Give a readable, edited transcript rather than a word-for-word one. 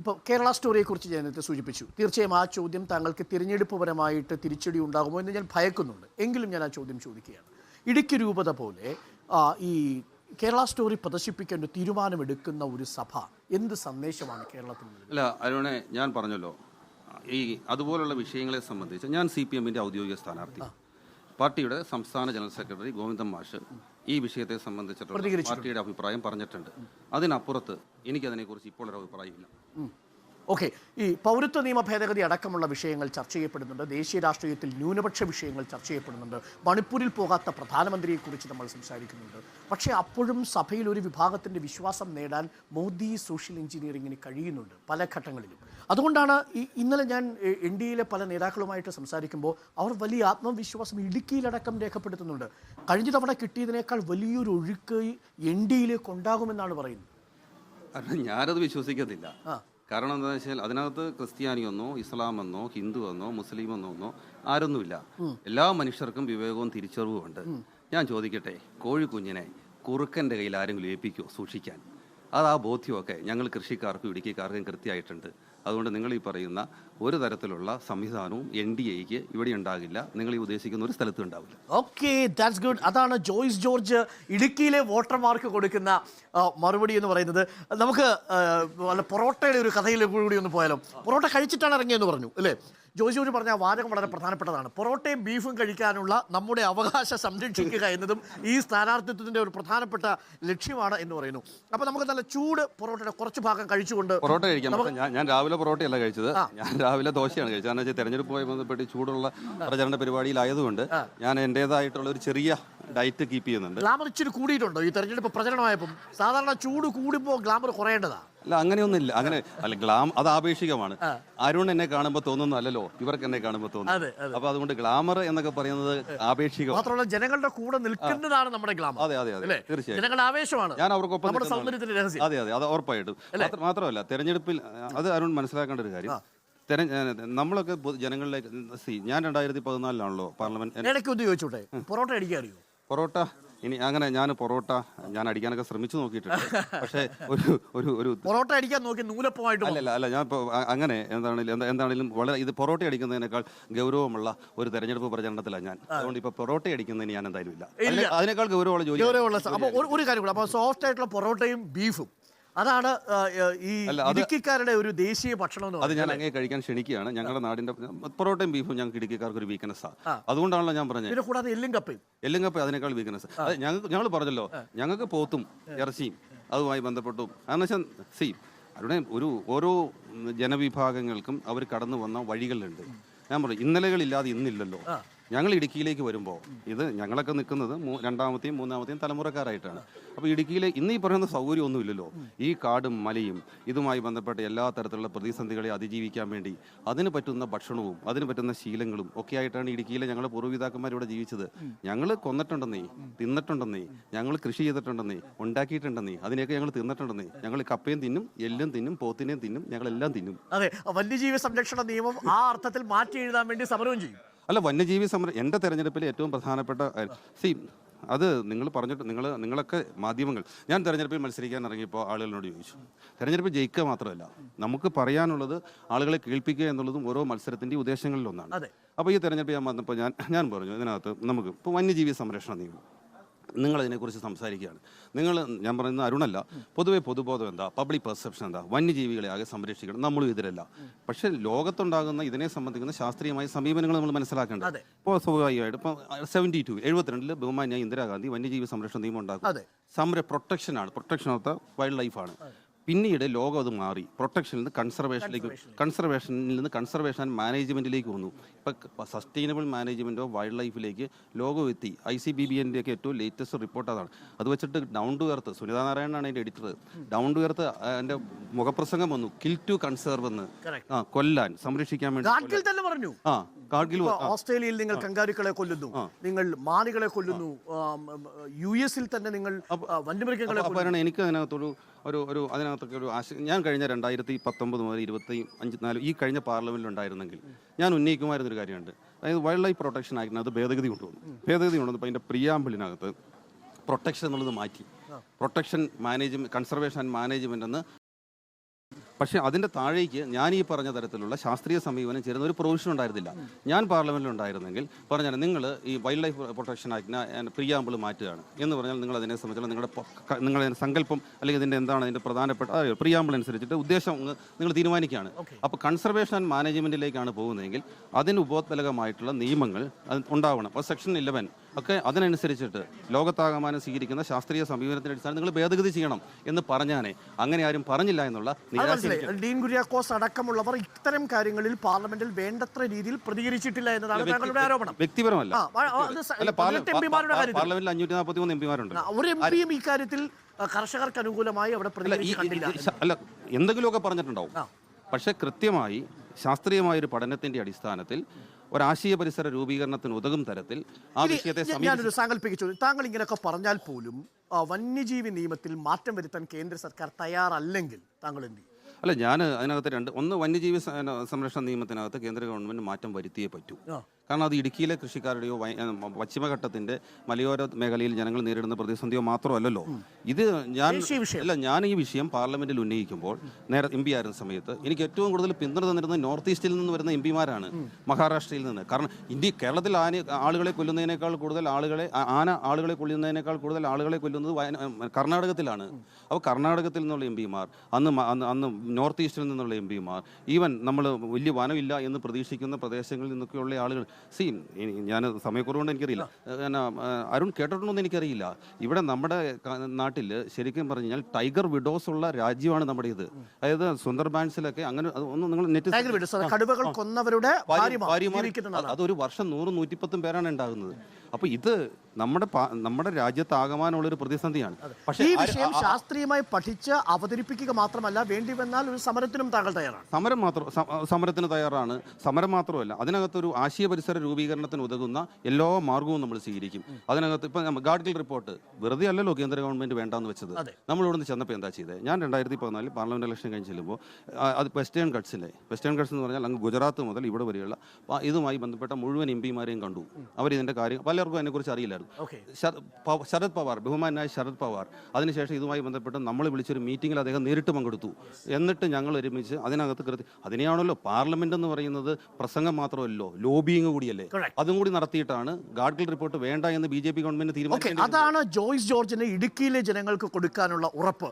ഇപ്പോൾ കേരള സ്റ്റോറിയെക്കുറിച്ച് ഞാൻ നേരത്തെ സൂചിപ്പിച്ചു. തീർച്ചയായും ആ ചോദ്യം താങ്കൾക്ക് തിരഞ്ഞെടുപ്പുപരമായിട്ട് തിരിച്ചടി ഉണ്ടാകുമോ എന്ന് ഞാൻ ഭയക്കുന്നുണ്ട്. എങ്കിലും ഞാൻ ആ ചോദ്യം ചോദിക്കുകയാണ്. ഇടുക്കി രൂപത പോലെ ഈ കേരള സ്റ്റോറി പ്രദർശിപ്പിക്കേണ്ട തീരുമാനമെടുക്കുന്ന ഒരു സഭ എന്ത് സന്ദേശമാണ് കേരളത്തിൽ നൽകുന്നത്? അല്ല അരുണെ, ഞാൻ പറഞ്ഞല്ലോ, ഈ അതുപോലുള്ള വിഷയങ്ങളെ സംബന്ധിച്ച് ഞാൻ CPM-ന്റെ ഔദ്യോഗിക സ്ഥാനാർത്ഥി, പാർട്ടിയുടെ സംസ്ഥാന ജനറൽ സെക്രട്ടറി ഗോവിന്ദൻ മാഷ് ഈ വിഷയത്തെ സംബന്ധിച്ചിട്ടുള്ള പാർട്ടിയുടെ അഭിപ്രായം പറഞ്ഞിട്ടുണ്ട്. അതിനപ്പുറത്ത് എനിക്കതിനെക്കുറിച്ച് ഇപ്പോൾ ഒരു അഭിപ്രായമില്ല. ഓക്കെ, ഈ പൗരത്വ നിയമ ഭേദഗതി അടക്കമുള്ള വിഷയങ്ങൾ ചർച്ച ചെയ്യപ്പെടുന്നുണ്ട്. ദേശീയ രാഷ്ട്രീയത്തിൽ ന്യൂനപക്ഷ വിഷയങ്ങൾ ചർച്ച ചെയ്യപ്പെടുന്നുണ്ട്. മണിപ്പൂരിൽ പോകാത്ത പ്രധാനമന്ത്രിയെക്കുറിച്ച് നമ്മൾ സംസാരിക്കുന്നുണ്ട്. പക്ഷേ അപ്പോഴും സഭയിൽ ഒരു വിഭാഗത്തിൻ്റെ വിശ്വാസം നേടാൻ മോദി സോഷ്യൽ എഞ്ചിനീയറിങ്ങിന് കഴിയുന്നുണ്ട് പല ഘട്ടങ്ങളിലും. അതുകൊണ്ടാണ് ഇന്നലെ ഞാൻ NDAയിലെ പല നേതാക്കളുമായിട്ട് സംസാരിക്കുമ്പോൾ അവർ വലിയ ആത്മവിശ്വാസം ഇടുക്കിയിലടക്കം രേഖപ്പെടുത്തുന്നുണ്ട്. കഴിഞ്ഞ തവണ കിട്ടിയതിനേക്കാൾ വലിയൊരു ഒഴുക്ക് NDAയിലേക്ക് ഉണ്ടാകുമെന്നാണ് പറയുന്നത്. ഞാനത് വിശ്വസിക്കത്തില്ല. കാരണം എന്താണെന്ന് വെച്ചാൽ അതിനകത്ത് ക്രിസ്ത്യാനിയെന്നോ ഇസ്ലാമെന്നോ ഹിന്ദുവെന്നോ മുസ്ലിമെന്നോ ആരൊന്നുമില്ല. എല്ലാ മനുഷ്യർക്കും വിവേകവും തിരിച്ചറിവും ഉണ്ട്. ഞാൻ ചോദിക്കട്ടെ, കോഴിക്കുഞ്ഞിനെ കുറുക്കൻ്റെ കയ്യിൽ ആരെങ്കിലും ഏൽപ്പിക്കുമോ സൂക്ഷിക്കാൻ? അത് ആ ബോധ്യമൊക്കെ ഞങ്ങൾ കൃഷിക്കാർക്കും ഇടുക്കിക്കാർക്കും കൃത്യമായിട്ടുണ്ട്. അതുകൊണ്ട് നിങ്ങൾ ഈ പറയുന്ന ഒരു തരത്തിലുള്ള സംവിധാനവും NDAക്ക് ഇവിടെ ഉണ്ടാകില്ല. നിങ്ങൾ ഈ ഉദ്ദേശിക്കുന്ന ഒരു സ്ഥലത്തും ഉണ്ടാവില്ല. Okay, that's good. അതാണ് ജോയ്സ് ജോർജ് ഇടുക്കിയിലെ വോട്ടർമാർക്ക് കൊടുക്കുന്ന മറുപടി എന്ന് പറയുന്നത്. നമുക്ക് പൊറോട്ടയുടെ ഒരു കഥയിലേക്ക് കൂടി ഒന്ന് പോയാലോ? പൊറോട്ട കഴിച്ചിട്ടാണ് ഇറങ്ങിയെന്ന് പറഞ്ഞു അല്ലേ? ജോയ്സ് ജോർജ് പറഞ്ഞ വാചകം വളരെ പ്രധാനപ്പെട്ടതാണ്. പൊറോട്ടയും ബീഫും കഴിക്കാനുള്ള നമ്മുടെ അവകാശം സംരക്ഷിക്കുക എന്നതും ഈ സ്ഥാനാർത്ഥിത്വത്തിൻ്റെ ഒരു പ്രധാനപ്പെട്ട ലക്ഷ്യമാണ് എന്ന് പറയുന്നു. അപ്പോൾ നമുക്ക് നല്ല ചൂട് പൊറോട്ടയുടെ കുറച്ച് ഭാഗം കഴിച്ചുകൊണ്ട് പൊറോട്ട കഴിക്കാം. ഞാൻ രാവിലെ പൊറോട്ടയല്ല കഴിച്ചത്, ഞാൻ രാവിലെ ദോശയാണ് കഴിച്ചത്. കാരണം വെച്ചാൽ തെരഞ്ഞെടുപ്പുമായി ബന്ധപ്പെട്ട് ചൂടുള്ള പ്രചരണ പരിപാടിയിലായതുകൊണ്ട് ഞാൻ എൻ്റേതായിട്ടുള്ള ഒരു ചെറിയ ഡയറ്റ് കീപ്പ് ചെയ്യുന്നുണ്ട്. ഗ്ലാമർ ഇച്ചിരി കൂടിയിട്ടുണ്ടോ ഈ തെരഞ്ഞെടുപ്പ് പ്രചരണമായപ്പോൾ? സാധാരണ ചൂട് കൂടുമ്പോൾ ഗ്ലാമർ കുറയേണ്ടതാണ്. അല്ല, അങ്ങനെയൊന്നുമില്ല. അല്ല, അത് ആപേക്ഷികമാണ്. അരുൺ എന്നെ കാണുമ്പോൾ തോന്നുന്നു അല്ലല്ലോ ഇവർക്ക് എന്നെ കാണുമ്പോൾ തോന്നുന്നു. അപ്പൊ അതുകൊണ്ട് ഗ്ലാമർ എന്നൊക്കെ പറയുന്നത് ആപേക്ഷികം. മാത്രമല്ല ജനങ്ങളുടെ കൂടെ നിൽക്കുന്നതാണ് നമ്മുടെ ഗ്ലാമർ. അതെ, തീർച്ചയായും ജനങ്ങളുടെ ആവേശമാണ്. ഞാൻ അവർക്കൊപ്പം. അതെ, അത് ഉറപ്പായിട്ടും. മാത്രമല്ല തെരഞ്ഞെടുപ്പിൽ അത് അരുൺ മനസ്സിലാക്കേണ്ട ഒരു കാര്യം, നമ്മളൊക്കെ ജനങ്ങളിലേക്ക് ഞാൻ 2014 പാർലമെന്റ് ചോദിച്ചോട്ടെ, പൊറോട്ട അടിക്കാൻ അറിയോ? പൊറോട്ട ഞാൻ പൊറോട്ട അടിക്കാനൊക്കെ ശ്രമിച്ചു നോക്കിയിട്ടുണ്ട്. പക്ഷേ ഒരു പൊറോട്ട അടിക്കാൻ നോക്കി നൂലപ്പമായിട്ട് അല്ല ഞാൻ അങ്ങനെ എന്താണെങ്കിലും വളരെ ഇത് പൊറോട്ട അടിക്കുന്നതിനേക്കാൾ ഗൗരവമുള്ള ഒരു തെരഞ്ഞെടുപ്പ് പ്രചരണത്തിലാണ് ഞാൻ. അതുകൊണ്ട് ഇപ്പൊ പൊറോട്ട അടിക്കുന്നതിന് ഞാൻ എന്തായാലും ഇല്ല. അതിനേക്കാൾ ഗൗരവമുള്ള ജോലി. അപ്പോൾ ഒരു കാര്യം കൂടെ, അപ്പോൾ സോഫ്റ്റ് ആയിട്ടുള്ള പൊറോട്ടയും ബീഫും അതാണ് ഈ ഇടുക്കിക്കാരുടെ ഒരു ദേശീയ ഭക്ഷണം. അത് ഞാൻ അങ്ങനെ കഴിക്കാൻ ക്ഷണിക്കുകയാണ്. ഞങ്ങളുടെ നാടിന്റെ പൊറോട്ടയും ബീഫും ഞങ്ങൾക്ക് ഇടുക്കിക്കാർക്ക് ഒരു വീക്ക്നെസ്സാണ്. അതുകൊണ്ടാണല്ലോ ഞാൻ പറഞ്ഞത്. കൂടാതെ എല്ലും കപ്പയും അതിനേക്കാൾ വീക്ക്നെസ്. ഞങ്ങൾ പറഞ്ഞല്ലോ, ഞങ്ങൾക്ക് പോത്തും ഇറച്ചിയും അതുമായി ബന്ധപ്പെട്ടു. അതെന്ന് വെച്ചാൽ അവിടെ ഓരോ ജനവിഭാഗങ്ങൾക്കും അവർ കടന്നു വന്ന വഴികളുണ്ട്. ഞാൻ പറഞ്ഞു ഇന്നലകളില്ലാതെ ഇന്നില്ലല്ലോ. ഞങ്ങൾ ഇടുക്കിയിലേക്ക് വരുമ്പോൾ ഇത് ഞങ്ങളൊക്കെ നിൽക്കുന്നത് രണ്ടാമത്തെയും മൂന്നാമത്തെയും തലമുറക്കാരായിട്ടാണ്. അപ്പോൾ ഇടുക്കിയിലെ ഇന്ന് ഈ പറയുന്ന സൗകര്യമൊന്നുമില്ലല്ലോ. ഈ കാടും മലയും ഇതുമായി ബന്ധപ്പെട്ട എല്ലാ തരത്തിലുള്ള പ്രതിസന്ധികളെ അതിജീവിക്കാൻ വേണ്ടി അതിന് പറ്റുന്ന ഭക്ഷണവും അതിന് പറ്റുന്ന ശീലങ്ങളും ഒക്കെ ആയിട്ടാണ് ഇടുക്കിയിലെ ഞങ്ങളുടെ പൂർവ്വപിതാക്കന്മാർ ഇവിടെ ജീവിച്ചത്. ഞങ്ങൾ കൊന്നിട്ടുണ്ടെന്നേ, തിന്നിട്ടുണ്ടെന്നേ, ഞങ്ങൾ കൃഷി ചെയ്തിട്ടുണ്ടെന്നേ, ഉണ്ടാക്കിയിട്ടുണ്ടെന്നേ, അതിനെയൊക്കെ ഞങ്ങൾ തിന്നിട്ടുണ്ടെന്നേ. ഞങ്ങൾ കപ്പയും തിന്നും, എല്ലും തിന്നും, പോത്തിനെയും തിന്നും, ഞങ്ങളെല്ലാം തിന്നും. അതെ, വന്യജീവി സംരക്ഷണ നിയമം ആ അർത്ഥത്തിൽ മാറ്റി എഴുതാൻ വേണ്ടി സമരവും ചെയ്യും. അല്ല, വന്യജീവി എൻ്റെ തെരഞ്ഞെടുപ്പിലെ ഏറ്റവും പ്രധാനപ്പെട്ട അത് നിങ്ങൾ പറഞ്ഞിട്ട് നിങ്ങളൊക്കെ മാധ്യമങ്ങൾ, ഞാൻ തെരഞ്ഞെടുപ്പിൽ മത്സരിക്കാൻ ഇറങ്ങിയപ്പോൾ ആളുകളോട് ചോദിച്ചു. തെരഞ്ഞെടുപ്പ് ജയിക്കുക മാത്രമല്ല, നമുക്ക് പറയാനുള്ളത് ആളുകളെ കേൾപ്പിക്കുക എന്നുള്ളതും ഓരോ മത്സരത്തിൻ്റെ ഉദ്ദേശങ്ങളിലൊന്നാണ്. അപ്പോൾ ഈ തെരഞ്ഞെടുപ്പ് ഞാൻ വന്നപ്പോൾ ഞാൻ പറഞ്ഞു, ഇതിനകത്ത് നമുക്ക് ഇപ്പോൾ വന്യജീവി സംരക്ഷണ നിയമം നിങ്ങളതിനെക്കുറിച്ച് സംസാരിക്കുകയാണ്. ഞാൻ പറയുന്നത് അരുണല്ല, പൊതുവെ പൊതുബോധം എന്താ, പബ്ലിക് പെർസെപ്ഷൻ എന്താ, വന്യജീവികളെ ആകെ സംരക്ഷിക്കണം, നമ്മളും ഇതിലല്ല. പക്ഷേ ലോകത്തുണ്ടാകുന്ന ഇതിനെ സംബന്ധിക്കുന്ന ശാസ്ത്രീയമായ സമീപനങ്ങൾ നമ്മൾ മനസ്സിലാക്കേണ്ടത്. ഇപ്പോൾ സ്വാഭാവികമായിട്ട് ഇപ്പോൾ 72 ബഹുമാന്യ ഇന്ദിരാഗാന്ധി വന്യജീവി സംരക്ഷണ നിയമം ഉണ്ടാക്കും. പ്രൊട്ടക്ഷൻ ഓഫ് ദ വൈൽഡ് ലൈഫാണ്. പിന്നീട് ലോകം അത് മാറി പ്രൊട്ടക്ഷനിൽ നിന്ന് കൺസർവേഷൻ ആൻഡ് മാനേജ്മെന്റിലേക്ക് വന്നു. ഇപ്പം സസ്റ്റൈനബിൾ മാനേജ്മെന്റ് ഓഫ് വൈൽഡ് ലൈഫിലേക്ക് ലോകം എത്തി. ICBBൻ്റെ ഒക്കെ ഏറ്റവും ലേറ്റസ്റ്റ് റിപ്പോർട്ട് അതാണ്. അത് വെച്ചിട്ട് ഡൗൺ ടു എർത്ത്, സുനിതാ നാരായണനാണ് അതിൻ്റെ എഡിറ്റർ. ഡൗൺ ടു എർത്ത് എൻ്റെ മുഖപ്രസംഗം വന്നു, കിൽ ടു കൺസേർവ് എന്ന്, കൊല്ലാൻ, സംരക്ഷിക്കാൻ വേണ്ടി. കാർഗിൽ ഓസ്ട്രേലിയയിൽ നിങ്ങൾ കങ്കാരുക്കളെ കൊല്ലുന്നു, നിങ്ങൾ മാനുകളെ കൊല്ലുന്നു, US തന്നെ നിങ്ങൾ വന്യമൃഗങ്ങളെ. എനിക്ക് അതിനകത്തൊക്കെ ഒരു ഞാൻ കഴിഞ്ഞ 2019 മുതൽ 25-4 ഈ കഴിഞ്ഞ പാർലമെന്റിൽ ഉണ്ടായിരുന്നെങ്കിൽ ഞാൻ ഉന്നയിക്കുമായിരുന്നൊരു കാര്യമുണ്ട്. അതായത് വൈൽഡ് ലൈഫ് പ്രൊട്ടക്ഷൻ ആക്ടിനകത്ത് ഭേദഗതി കൊണ്ടുവന്നപ്പോൾ അതിൻ്റെ പ്രിയാമ്പിളിനകത്ത് പ്രൊട്ടക്ഷൻ എന്നുള്ളത് മാറ്റി, protection management, conservation and management എന്ന് പക്ഷേ അതിൻ്റെ താഴേക്ക് ഞാൻ ഈ പറഞ്ഞ തരത്തിലുള്ള ശാസ്ത്രീയ സമീപനം ചേരുന്ന ഒരു പ്രൊവിഷൻ ഉണ്ടായിരുന്നില്ല. ഞാൻ പാർലമെന്റിൽ ഉണ്ടായിരുന്നെങ്കിൽ പറഞ്ഞാൽ നിങ്ങൾ ഈ വൈൽഡ് ലൈഫ് പ്രൊട്ടക്ഷൻ ആക്ടിന് പ്രിയാമ്പിൾ മാറ്റുകയാണ് എന്ന് പറഞ്ഞാൽ നിങ്ങൾ അതിനെ സംബന്ധിച്ചുള്ള നിങ്ങളുടെ സങ്കല്പം അല്ലെങ്കിൽ ഇതിൻ്റെ എന്താണ് അതിൻ്റെ പ്രധാനപ്പെട്ട പ്രിയാമ്പിൾ അനുസരിച്ചിട്ട് ഉദ്ദേശം നിങ്ങൾ തീരുമാനിക്കുകയാണ്. അപ്പോൾ കൺസർവേഷൻ ആൻഡ് മാനേജ്മെന്റിലേക്കാണ് പോകുന്നതെങ്കിൽ അതിന് ഉപോത്ബലകമായിട്ടുള്ള നിയമങ്ങൾ അത് ഉണ്ടാവണം. അപ്പോൾ സെക്ഷൻ 11 ഒക്കെ അതിനനുസരിച്ചിട്ട് ലോകത്താകമാനം സ്വീകരിക്കുന്ന ശാസ്ത്രീയ സമീപനത്തിന്റെ അടിസ്ഥാനം നിങ്ങൾ ഭേദഗതി ചെയ്യണം എന്ന് പറഞ്ഞാനേ അങ്ങനെ ആരും പറഞ്ഞില്ല എന്നുള്ള നിരാശ. ഡീൻ കുര്യാക്കോസ് അടക്കമുള്ളവർ ഇത്തരം കാര്യങ്ങളിൽ പാർലമെന്റിൽ വേണ്ടത്ര രീതിയിൽ പ്രതികരിച്ചിട്ടില്ല എന്നതാണ് താങ്കളുടെ ആരോപണം. വ്യക്തിപരമല്ല, പാർലമെന്റിൽ 543 എംപിമാരുണ്ട്. ഒരു എംപിയും ഇക്കാര്യത്തിൽ കർഷകർക്ക് അനുകൂലമായി അവിടെ അല്ല എന്തെങ്കിലുമൊക്കെ പറഞ്ഞിട്ടുണ്ടാവും. പക്ഷെ കൃത്യമായി ശാസ്ത്രീയമായ ഒരു പഠനത്തിന്റെ അടിസ്ഥാനത്തിൽ ഒരാശയ പരിസര രൂപീകരണത്തിന് ഉതകും തരത്തിൽ ആ വിഷയത്തെ ഞാനൊരു സാങ്കല്പിച്ചു. താങ്കൾ ഇങ്ങനെയൊക്കെ പറഞ്ഞാൽ പോലും വന്യജീവി നിയമത്തിൽ മാറ്റം വരുത്താൻ കേന്ദ്ര സർക്കാർ തയ്യാറല്ലെങ്കിൽ താങ്കൾ എന്ത് ചെയ്യും? അല്ല, ഞാൻ അതിനകത്ത് ഒന്ന് വന്യജീവി സംരക്ഷണ നിയമത്തിനകത്ത് കേന്ദ്ര ഗവൺമെന്റ് മാറ്റം വരുത്തിയേ പറ്റൂ. കാരണം അത് ഇടുക്കിയിലെ കൃഷിക്കാരുടെയോ പശ്ചിമഘട്ടത്തിന്റെ മലയോര മേഖലയിൽ ജനങ്ങൾ നേരിടുന്ന പ്രതിസന്ധിയോ മാത്രമല്ലല്ലോ. ഇത് ഞാൻ ഈ വിഷയം പാർലമെന്റിൽ ഉന്നയിക്കുമ്പോൾ എം പി ആയിരുന്ന സമയത്ത് എനിക്ക് ഏറ്റവും കൂടുതൽ പിന്തുണ തന്നിരുന്നത് നോർത്ത് ഈസ്റ്റിൽ നിന്ന് വരുന്ന എം പിമാരാണ്, മഹാരാഷ്ട്രയിൽ നിന്ന്. കാരണം കേരളത്തിൽ ആളുകളെ കൊല്ലുന്നതിനേക്കാൾ കൂടുതൽ ആളുകളെ കൊല്ലുന്നത് കർണാടകത്തിലാണ്. അപ്പോൾ കർണാടകത്തിൽ നിന്നുള്ള എം പിമാർ, അന്ന് നോർത്ത് ഈസ്റ്റിൽ നിന്നുള്ള എം പിമാർ, ഈവൻ നമ്മൾ വലിയ വനമില്ല എന്ന് പ്രതീക്ഷിക്കുന്ന പ്രദേശങ്ങളിൽ നിന്നൊക്കെയുള്ള ആളുകൾ. ഞാൻ സമയക്കുറവുകൊണ്ട് എനിക്കറിയില്ല, അരുൺ കേട്ടിട്ടുണ്ടോന്ന് എനിക്കറിയില്ല. ഇവിടെ നമ്മുടെ നാട്ടിൽ ശരിക്കും പറഞ്ഞു കഴിഞ്ഞാൽ ടൈഗർ വിഡോസ് ഉള്ള രാജ്യമാണ് നമ്മുടെ ഇത്. അതായത് സുന്ദർബാൻസിലൊക്കെ അങ്ങനെ ഒന്ന് നിങ്ങൾ അതൊരു വർഷം 100-110 പേരാണ് ഉണ്ടാകുന്നത്. അപ്പൊ ഇത് നമ്മുടെ രാജ്യത്താകമാനുള്ളൊരു പ്രതിസന്ധിയാണ്. പക്ഷേ ഈ വിഷയം ശാസ്ത്രീയമായി പഠിച്ച് അവതരിപ്പിക്കുക മാത്രമല്ല, വേണ്ടി വന്നാൽ ഒരു സമരത്തിനും താങ്കൾ തയ്യാറാണ്. സമരത്തിന് തയ്യാറാണ്. സമരം മാത്രമല്ല, അതിനകത്തൊരു ആശയ പരിസര രൂപീകരണത്തിന് ഉതകുന്ന എല്ലാ മാർഗവും നമ്മൾ സ്വീകരിക്കും. അതിനകത്ത് ഇപ്പം ഗാഡ്ഗിൽ റിപ്പോർട്ട് വെറുതെ അല്ലല്ലോ കേന്ദ്ര ഗവൺമെന്റ് വേണ്ടാന്ന് വെച്ചത്. നമ്മൾ ഇവിടുന്ന് ചെന്നപ്പോൾ എന്താ ചെയ്തത്? ഞാൻ 2014 പാർലമെന്റ് ഇലക്ഷൻ കഴിഞ്ഞ് ചെല്ലുമ്പോൾ അത് വെസ്റ്റേൺ ഗട്ട്സ് എന്ന് പറഞ്ഞാൽ അങ്ങ് ഗുജറാത്ത് മുതൽ ഇവിടെ വരെയുള്ള ഇതുമായി ബന്ധപ്പെട്ട മുഴുവൻ എം പിമാരെയും കണ്ടു. അവരിതിന്റെ കാര്യം പലർക്കും അതിനെക്കുറിച്ച് അറിയില്ലായിരുന്നു. ശരത് പവാർ, ബഹുമാനായ ശരത് പവാർ, അതിനുശേഷം ഇതുമായി ബന്ധപ്പെട്ട് നമ്മൾ വിളിച്ചൊരു മീറ്റിംഗിൽ അദ്ദേഹം നേരിട്ട് പങ്കെടുത്തു. എന്നിട്ട് ഞങ്ങൾ ഒരുമിച്ച് അതിനകത്ത് അതിനെയാണല്ലോ പാർലമെന്റ് എന്ന് പറയുന്നത്. പ്രസംഗം മാത്രമല്ലോ, ലോബിയിങ് കൂടിയല്ലേ. അതും കൂടി നടത്തിയിട്ടാണ് ഗാഡ്ഗിൽ റിപ്പോർട്ട് വേണ്ട എന്ന് BJP ഗവൺമെന്റ് തീരുമാനിച്ചത്. അതാണ് ജോയ്സ് ജോർജിന് ഇടുക്കിയിലെ ജനങ്ങൾക്ക് കൊടുക്കാനുള്ള ഉറപ്പ്.